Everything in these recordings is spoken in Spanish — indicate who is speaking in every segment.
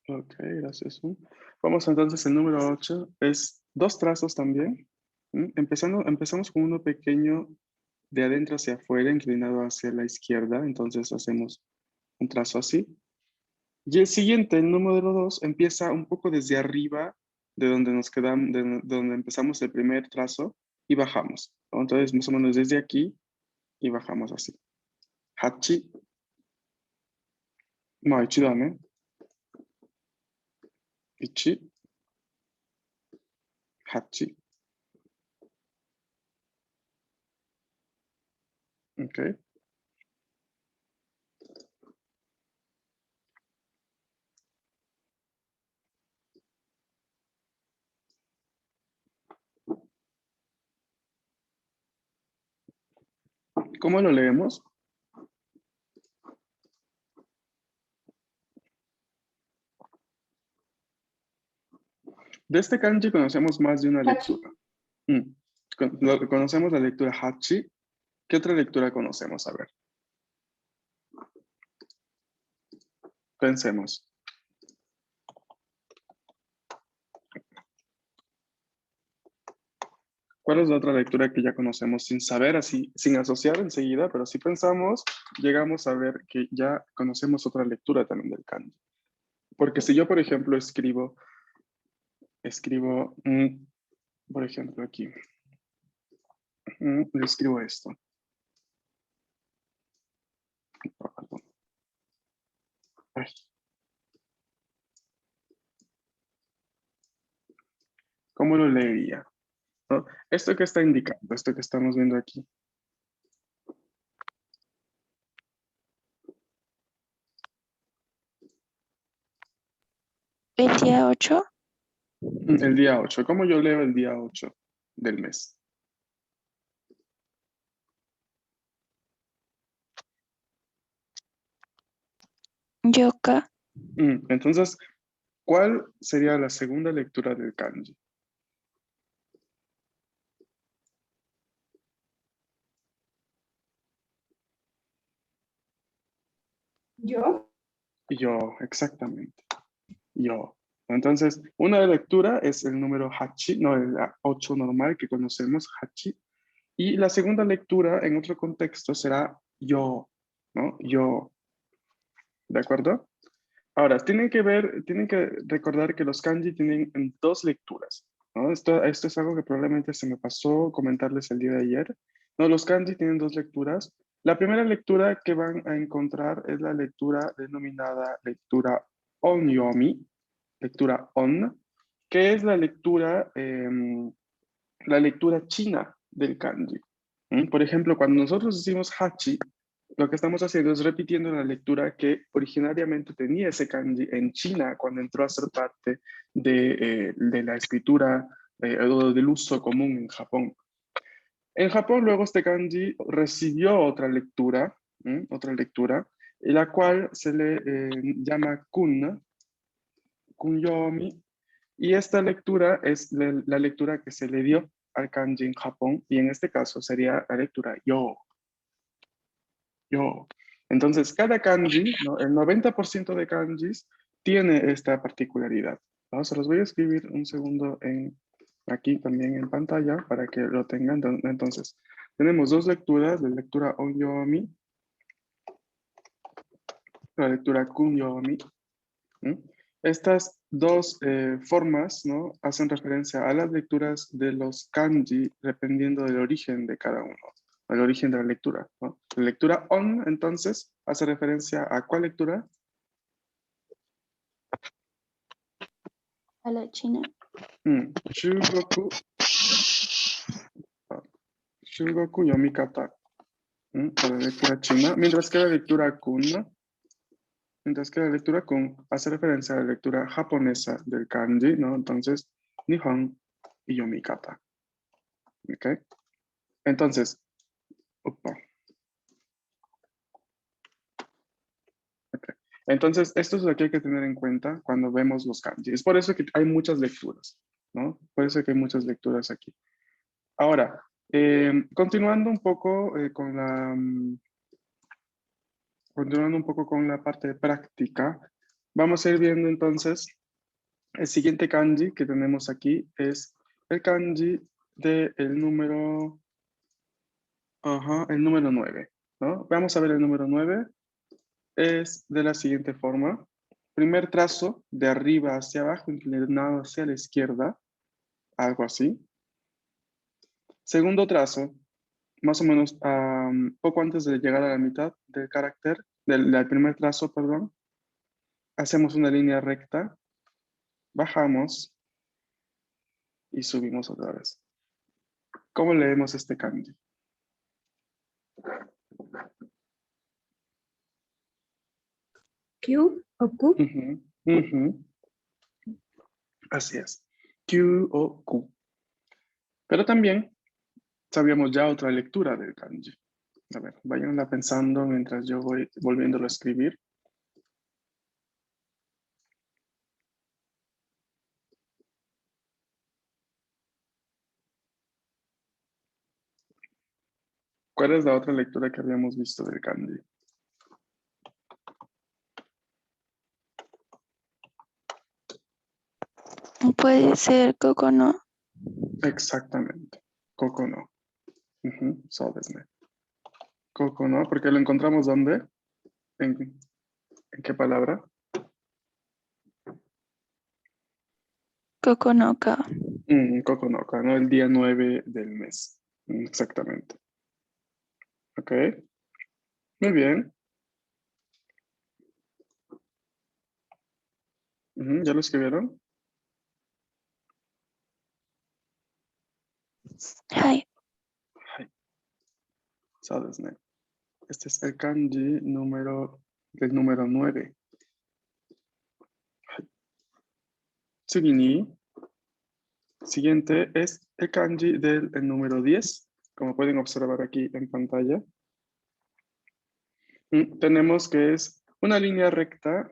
Speaker 1: Ok, gracias. Vamos entonces, el número 8 es dos trazos también. Empezamos con uno pequeño de adentro hacia afuera, inclinado hacia la izquierda. Entonces hacemos un trazo así. Y el siguiente, el número 2 empieza un poco desde arriba, de donde nos quedamos, de donde empezamos el primer trazo, y bajamos, ¿no? Entonces, más o menos desde aquí, y bajamos así. Hachi, no, ichi da, ¿no? Ichi, hachi. Ok. ¿Cómo lo leemos? De este kanji conocemos más de una
Speaker 2: Hachi.
Speaker 1: lectura. Conocemos la lectura hachi. ¿Qué otra lectura conocemos? A ver, pensemos. ¿Cuál es la otra lectura que ya conocemos sin saber, así, sin asociar enseguida, pero si pensamos, llegamos a ver que ya conocemos otra lectura también del kanji? Porque si yo, por ejemplo, escribo, por ejemplo, aquí, le escribo esto. Perdón. Ay. ¿Cómo lo leería? ¿No? Esto que está indicando, esto que estamos viendo aquí.
Speaker 3: El día 8,
Speaker 1: El día 8. ¿Cómo yo leo el día 8 del mes?
Speaker 3: yoka,
Speaker 1: Entonces, ¿cuál sería la segunda lectura del kanji?
Speaker 2: Yo.
Speaker 1: Yo, exactamente. Yo. Entonces, una lectura es el número hachi, no el 8 normal que conocemos, hachi. Y la segunda lectura en otro contexto será yo, ¿no? Yo, ¿de acuerdo? Ahora, tienen que recordar que los kanji tienen dos lecturas, ¿no? Esto es algo que probablemente se me pasó comentarles el día de ayer. No, los kanji tienen dos lecturas. La primera lectura que van a encontrar es la lectura denominada lectura onyomi, lectura on, que es la lectura china del kanji. Por ejemplo, cuando nosotros decimos hachi, lo que estamos haciendo es repitiendo la lectura que originariamente tenía ese kanji en China cuando entró a ser parte de la escritura o del uso común en Japón. En Japón luego este kanji recibió otra lectura, la cual se le llama kunyomi, y esta lectura es la lectura que se le dio al kanji en Japón, y en este caso sería la lectura yo, yo. Entonces, cada kanji, ¿no? El 90% de kanjis tiene esta particularidad, ¿no? Se los voy a escribir un segundo aquí también en pantalla para que lo tengan. Entonces, tenemos dos lecturas, la lectura onyomi, la lectura kunyomi. Estas dos formas, ¿no? Hacen referencia a las lecturas de los kanji dependiendo del origen de cada uno, el origen de la lectura, ¿no? La lectura on, entonces, hace referencia a ¿cuál lectura?
Speaker 3: a la china.
Speaker 1: Shugoku, Shugoku Yomikata, para la lectura china, mientras que la lectura kun hace referencia a la lectura japonesa del kanji, ¿no? Entonces, Nihon y Yomikata. ¿Ok? Entonces, opa, ok. Entonces, esto es lo que hay que tener en cuenta cuando vemos los kanji. Es por eso que hay muchas lecturas, ¿no? Por eso que hay muchas lecturas aquí. Ahora, continuando un poco continuando un poco con la parte práctica, Vamos a ir viendo entonces, el siguiente kanji que tenemos aquí es el kanji del número, el número 9, ¿no? Vamos a ver el número 9. Es de la siguiente forma. Primer trazo, de arriba hacia abajo, inclinado hacia la izquierda, algo así. Segundo trazo, más o menos poco antes de llegar a la mitad del carácter, del primer trazo, perdón, hacemos una línea recta, bajamos y subimos otra vez. ¿Cómo leemos este kanji?
Speaker 2: Q o Q.
Speaker 1: Ujú, ujú. Así es. Q o Q. Pero también sabíamos ya otra lectura del kanji. A ver, váyanla pensando mientras yo voy volviéndolo a escribir. ¿Cuál es la otra lectura que habíamos visto del kanji?
Speaker 3: Puede ser Kokono.
Speaker 1: Exactamente. Koko no. So desu ne. Koko no, porque lo encontramos ¿dónde? ¿En qué palabra?
Speaker 3: Kokonoka.
Speaker 1: Koko no ka, ¿no? El día 9 del mes. Exactamente. Ok. Muy bien. ¿Ya lo escribieron?
Speaker 3: はい。
Speaker 1: So desu ne. Este es el kanji del número 9. Tsugini. Siguiente es el kanji del número 10. Como pueden observar aquí en pantalla. Tenemos que es una línea recta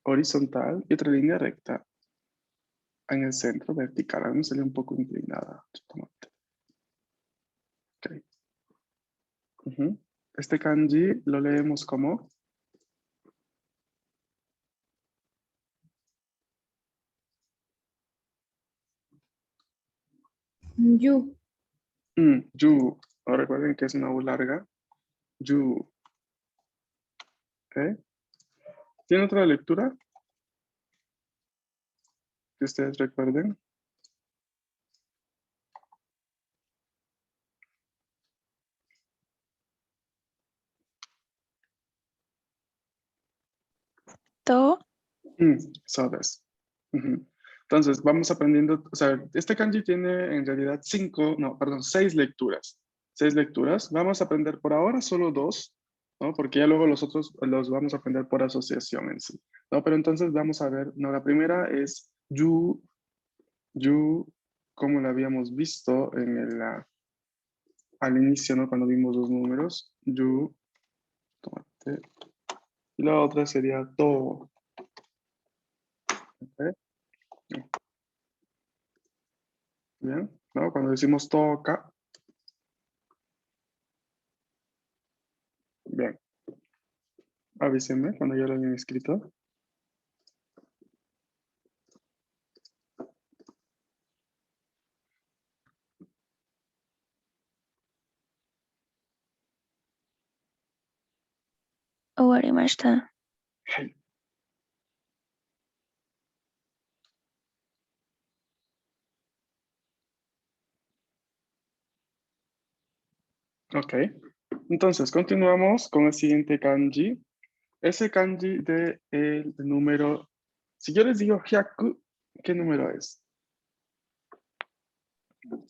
Speaker 1: horizontal y otra línea recta en el centro vertical. A mí me salió un poco inclinada. Okay. Este kanji lo leemos como
Speaker 2: Yu.
Speaker 1: yu. Ahora recuerden que es una U larga. Yu. ¿Okay? ¿Tiene otra lectura que ustedes recuerden?
Speaker 3: To.
Speaker 1: So this. Entonces, vamos aprendiendo, o sea, este kanji tiene en realidad 6 lecturas. 6 lecturas. Vamos a aprender por ahora solo 2, ¿no? Porque ya luego los otros los vamos a aprender por asociación en sí, ¿no? Pero entonces vamos a ver, ¿no? La primera es yu, como la habíamos visto al inicio, ¿no? Cuando vimos los números. Yu, tomate. Y la otra sería to. ¿Ok? Bien, ¿no? Cuando decimos toca, bien, avísenme cuando ya lo hayan escrito.
Speaker 3: Owarimashita.
Speaker 1: Hey. Ok, entonces continuamos con el siguiente kanji. Ese kanji de el número, si yo les digo hyaku, ¿qué número es?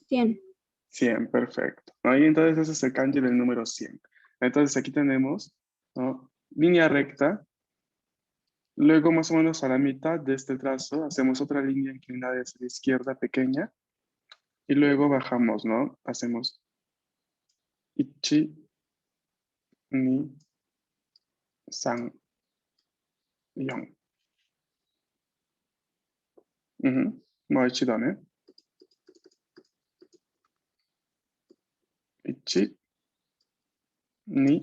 Speaker 2: 100.
Speaker 1: 100, perfecto. ¿No? Y entonces ese es el kanji del número 100. Entonces aquí tenemos, ¿no? Línea recta. Luego, más o menos a la mitad de este trazo, hacemos otra línea inclinada hacia la izquierda pequeña. Y luego bajamos, ¿no? Hacemos ichi, ni, san, yon. Mo ichi da ne. Ichi, ni,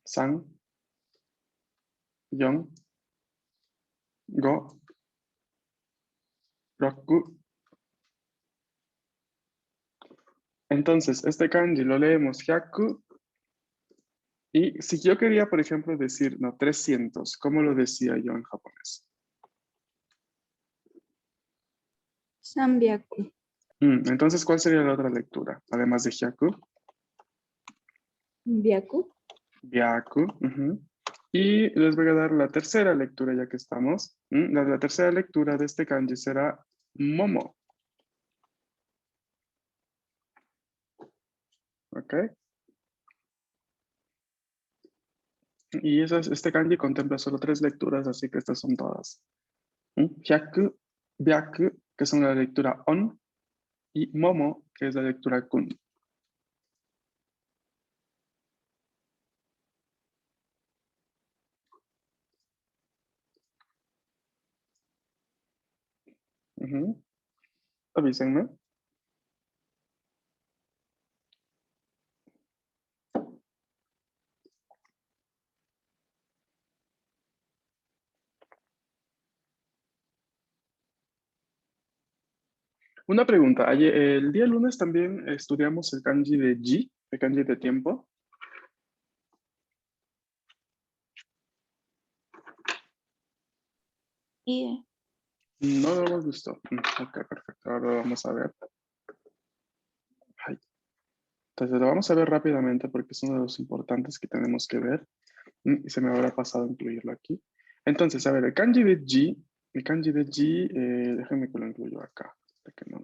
Speaker 1: San, Yon, Go, Roku. Entonces, este kanji lo leemos hyaku. Y si yo quería, por ejemplo, decir, no, 300, ¿cómo lo decía yo en japonés?
Speaker 2: Sanbyaku.
Speaker 1: Entonces, ¿cuál sería la otra lectura? Además de hyaku,
Speaker 2: Byaku.
Speaker 1: byaku. Y les voy a dar la tercera lectura ya que estamos. La tercera lectura de este kanji será momo. ¿Ok? Y este kanji contempla solo 3 lecturas, así que estas son todas. Hyaku, byaku, que son la lectura on, y momo, que es la lectura kun. Avísenme. Una pregunta. El día lunes también estudiamos el kanji de ji, el kanji de tiempo.
Speaker 3: Y
Speaker 1: No lo hemos visto. Ok, perfecto. Ahora lo vamos a ver. Ay. Entonces lo vamos a ver rápidamente porque es uno de los importantes que tenemos que ver. Y se me habrá pasado incluirlo aquí. Entonces, a ver, el kanji de ji, déjenme que lo incluyo acá, para que no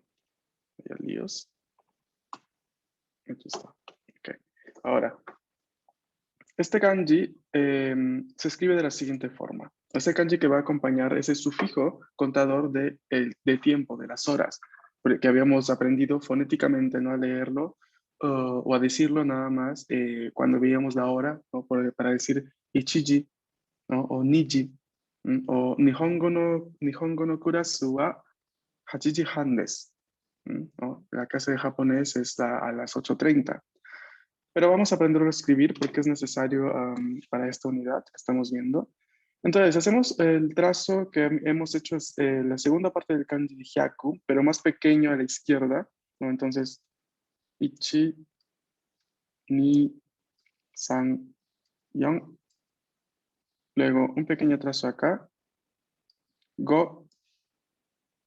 Speaker 1: haya líos. Aquí está. Ok. Ahora, este kanji se escribe de la siguiente forma. Este kanji que va a acompañar ese sufijo contador de tiempo, de las horas, porque habíamos aprendido fonéticamente no a leerlo o a decirlo nada más cuando veíamos la hora, ¿no? Para decir ichiji, ¿no? O niji, o nihongo no kurasu wa 8 han desu, ¿no? La clase de japonés está a las 8:30. Pero vamos a aprenderlo a escribir porque es necesario para esta unidad que estamos viendo. Entonces, hacemos el trazo que hemos hecho, es, la segunda parte del kanji de hyaku, pero más pequeño a la izquierda, ¿no? Entonces, ichi, ni, san, yon. Luego, un pequeño trazo acá. Go,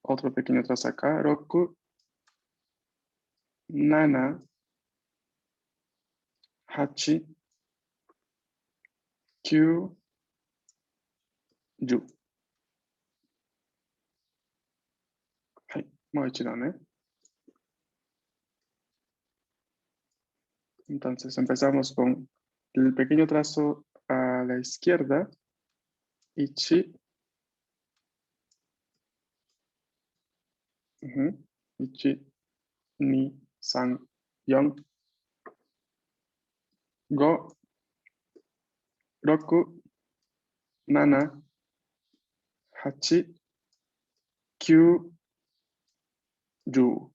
Speaker 1: otro pequeño trazo acá. Roku, nana, hachi, kyu, yu. はい、もう一度ね。Entonces empezamos con el pequeño trazo a la izquierda. Ichi, ichi, ni, san, yon, go, roku, nana, hachi, kyu, yu.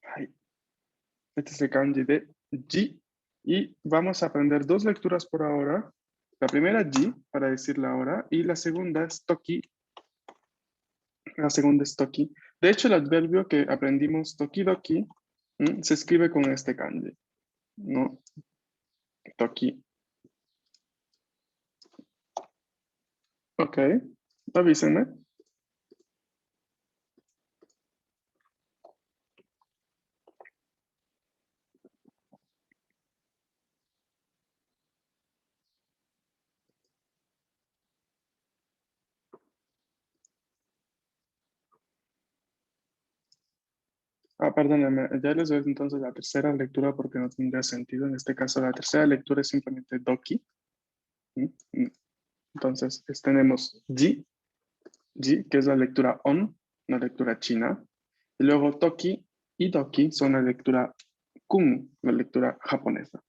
Speaker 1: Hai. Este es el kanji de ji. Y vamos a aprender 2 lecturas por ahora. La primera ji, para decir la hora, y la segunda es toki. La segunda es toki. De hecho, el adverbio que aprendimos, tokidoki, se escribe con este kanji, ¿no? Toki. Ok, avísenme. Perdónenme, ya les doy entonces la tercera lectura porque no tendría sentido. En este caso, la tercera lectura es simplemente doki. ¿Mm? Entonces, tenemos ji, que es la lectura on, la lectura china. Y luego toki y doki son la lectura kun, la lectura japonesa.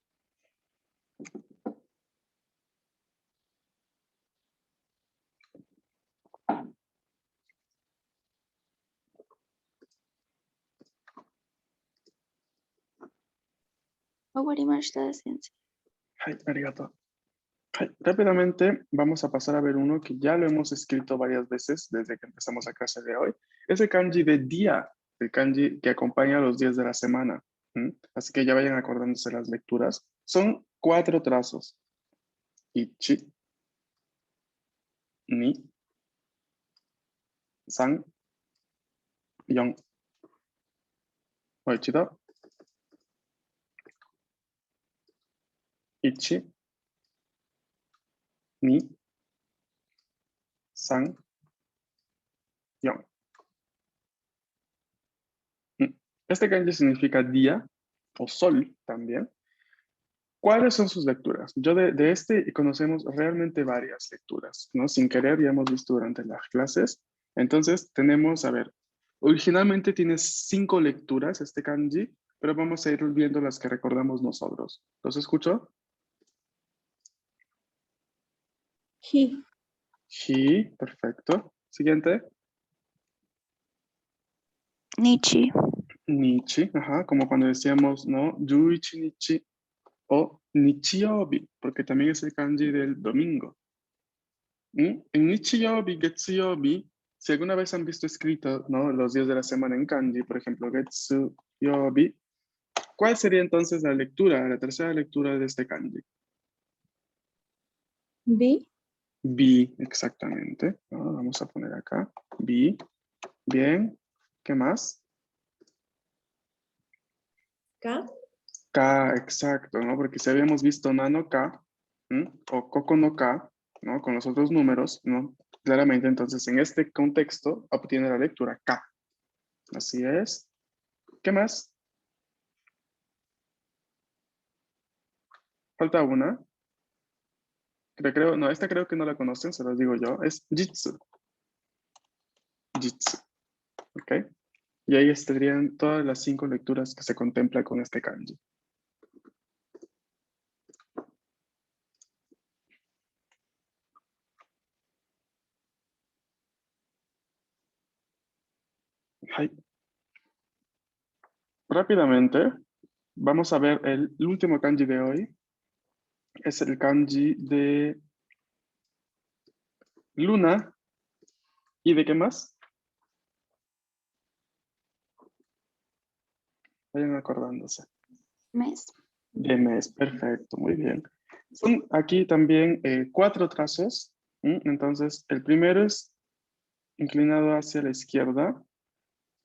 Speaker 3: Owarimashita sensei.
Speaker 1: Hai, arigato. Hai, rápidamente vamos a pasar a ver uno que ya lo hemos escrito varias veces desde que empezamos la clase de hoy. Es el kanji de día, el kanji que acompaña a los días de la semana. Así que ya vayan acordándose las lecturas. Son 4 trazos. Ichi, ni, san, yon. Moichido. Ichi, ni, san, yon. Este kanji significa día o sol también. ¿Cuáles son sus lecturas? Yo de este conocemos realmente varias lecturas, ¿no? Sin querer ya hemos visto durante las clases. Entonces tenemos, a ver, originalmente tiene 5 lecturas este kanji, pero vamos a ir viendo las que recordamos nosotros. ¿Los escucho?
Speaker 2: He.
Speaker 1: Hi, perfecto. Siguiente.
Speaker 3: Nichi.
Speaker 1: Nichi, ajá, como cuando decíamos, ¿no? Yuichi nichi o nichiyoubi, porque también es el kanji del domingo. En nichiyoubi, getsuyobi, si alguna vez han visto escrito, ¿no? Los días de la semana en kanji, por ejemplo, getsuyobi, ¿cuál sería entonces la lectura, la tercera lectura de este kanji?
Speaker 2: B.
Speaker 1: Bi, exactamente. ¿No? Vamos a poner acá. Bi. Bien. ¿Qué más?
Speaker 2: K.
Speaker 1: K, exacto, ¿no? Porque si habíamos visto nano K, o Koko no K, ¿no? Con los otros números, ¿no? Claramente, entonces, en este contexto, obtiene la lectura K. Así es. ¿Qué más? Falta una. No, esta creo que no la conocen, se los digo yo. Es Jitsu. Jitsu. ¿Ok? Y ahí estarían todas las 5 lecturas que se contempla con este kanji. Hai. Rápidamente, vamos a ver el último kanji de hoy. Es el kanji de luna. ¿Y de qué más? Vayan acordándose.
Speaker 3: Mes.
Speaker 1: De mes, perfecto, muy bien. Son aquí también 4 trazos. Entonces, el primero es inclinado hacia la izquierda.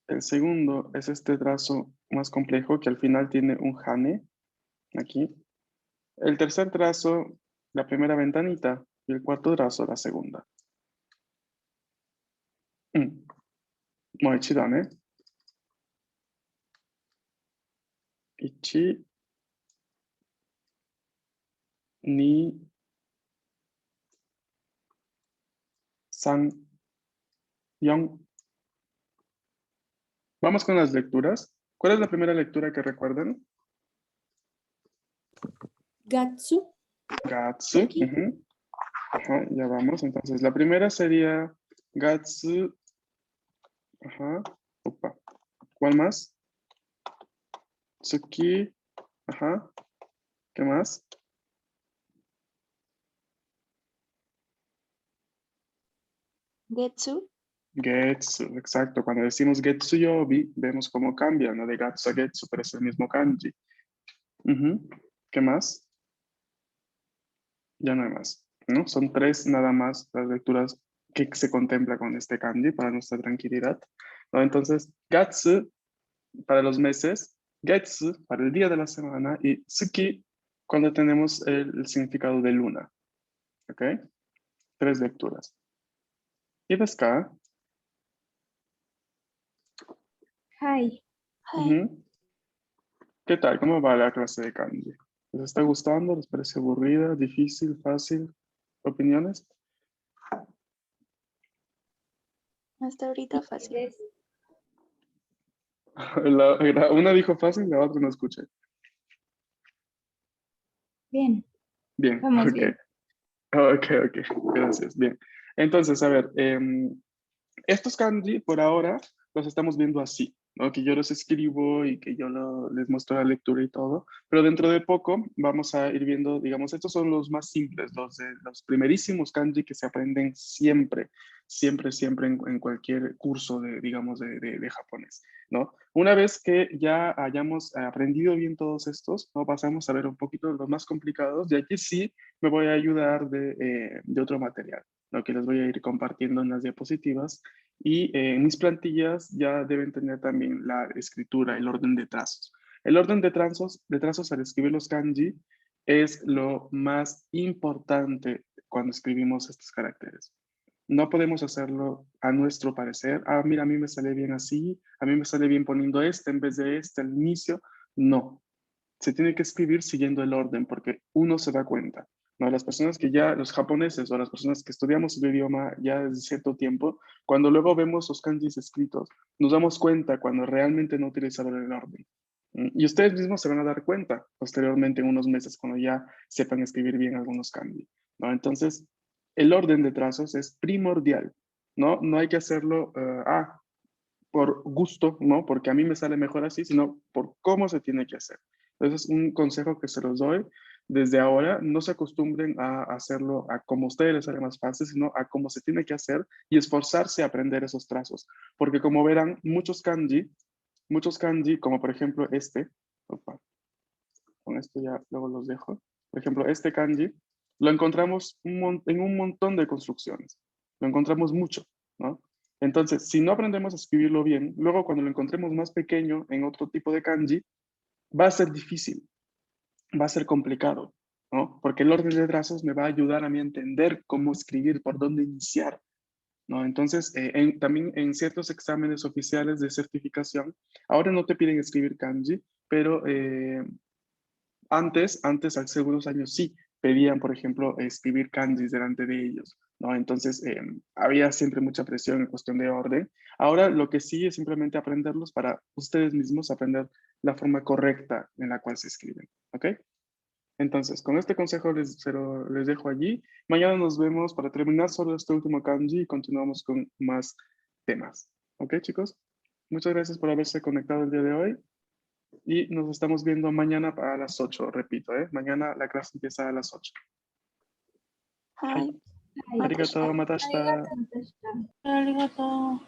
Speaker 1: El segundo es este trazo más complejo que al final tiene un hane, aquí. El tercer trazo, la primera ventanita. Y el cuarto trazo, la segunda. Moichi dane. Ichi, ni, san, yon. Vamos con las lecturas. ¿Cuál es la primera lectura que recuerdan?
Speaker 2: Gatsu.
Speaker 1: Gatsu. Ajá, ya vamos. Entonces, la primera sería Gatsu. Ajá. Opa. ¿Cuál más? Tsuki. Ajá. ¿Qué más?
Speaker 3: Getsu.
Speaker 1: Getsu. Exacto. Cuando decimos Getsu Yobi, vemos cómo cambia, ¿no? De Gatsu a Getsu, pero es el mismo kanji. ¿Qué más? Ya no hay más, ¿no? Son 3 nada más las lecturas que se contempla con este kanji para nuestra tranquilidad, ¿no? Entonces, Gatsu para los meses, Getsu para el día de la semana y Tsuki cuando tenemos el significado de luna. ¿Ok? 3 lecturas. ¿Y desu ka?
Speaker 2: Hi.
Speaker 3: Hai.
Speaker 1: ¿Qué tal? ¿Cómo va la clase de kanji? ¿Les está gustando? ¿Les parece aburrida? ¿Difícil? ¿Fácil? ¿Opiniones?
Speaker 3: Hasta ahorita fácil.
Speaker 1: Una dijo fácil, la otra no escuché.
Speaker 2: Bien.
Speaker 1: Bien,
Speaker 2: Vamos
Speaker 1: ok.
Speaker 2: bien.
Speaker 1: Ok, gracias. Bien. Entonces, a ver, estos kanji por ahora los estamos viendo así, ¿no? Que yo los escribo y que yo les muestro la lectura y todo, pero dentro de poco vamos a ir viendo, digamos, estos son los más simples, los primerísimos kanji que se aprenden siempre, siempre en cualquier curso de, digamos, de japonés, ¿no? Una vez que ya hayamos aprendido bien todos estos, ¿no? Pasamos a ver un poquito los más complicados, y aquí sí me voy a ayudar de otro material, ¿no? Que les voy a ir compartiendo en las diapositivas. Y mis plantillas ya deben tener también la escritura, el orden de trazos. El orden de trazos al escribir los kanji es lo más importante cuando escribimos estos caracteres. No podemos hacerlo a nuestro parecer. Ah, mira, a mí me sale bien así, a mí me sale bien poniendo este en vez de este al inicio. No, se tiene que escribir siguiendo el orden porque uno se da cuenta, ¿no? Las personas que ya, los japoneses o las personas que estudiamos el idioma ya desde cierto tiempo, cuando luego vemos los kanjis escritos, nos damos cuenta cuando realmente no utilizaron el orden. Y ustedes mismos se van a dar cuenta posteriormente en unos meses cuando ya sepan escribir bien algunos kanji, ¿no? Entonces, el orden de trazos es primordial, ¿no? No hay que hacerlo, por gusto, ¿no? Porque a mí me sale mejor así, sino por cómo se tiene que hacer. Entonces, un consejo que se los doy desde ahora, no se acostumbren a hacerlo a como a ustedes les sale más fácil, sino a cómo se tiene que hacer y esforzarse a aprender esos trazos. Porque como verán, muchos kanji, como por ejemplo este, opa, con esto ya luego los dejo. Por ejemplo, este kanji lo encontramos en un montón de construcciones. Lo encontramos mucho, ¿no? Entonces, si no aprendemos a escribirlo bien, luego cuando lo encontremos más pequeño en otro tipo de kanji, va a ser difícil, va a ser complicado, ¿no? Porque el orden de trazos me va a ayudar a mí a entender cómo escribir, por dónde iniciar, ¿no? Entonces, también en ciertos exámenes oficiales de certificación, ahora no te piden escribir kanji, pero antes, hace algunos años sí, pedían, por ejemplo, escribir kanjis delante de ellos, ¿no? Entonces, había siempre mucha presión en cuestión de orden. Ahora lo que sí es simplemente aprenderlos para ustedes mismos aprender la forma correcta en la cual se escriben, ¿ok? Entonces, con este consejo les dejo allí. Mañana nos vemos para terminar solo este último kanji y continuamos con más temas. ¿Ok, chicos? Muchas gracias por haberse conectado el día de hoy. Y nos estamos viendo mañana a las 8, repito, ¿eh? Mañana la clase empieza a las 8.
Speaker 3: Hi.
Speaker 2: Hi.
Speaker 1: Arigato, matashita.
Speaker 2: Matashita.
Speaker 4: Arigato.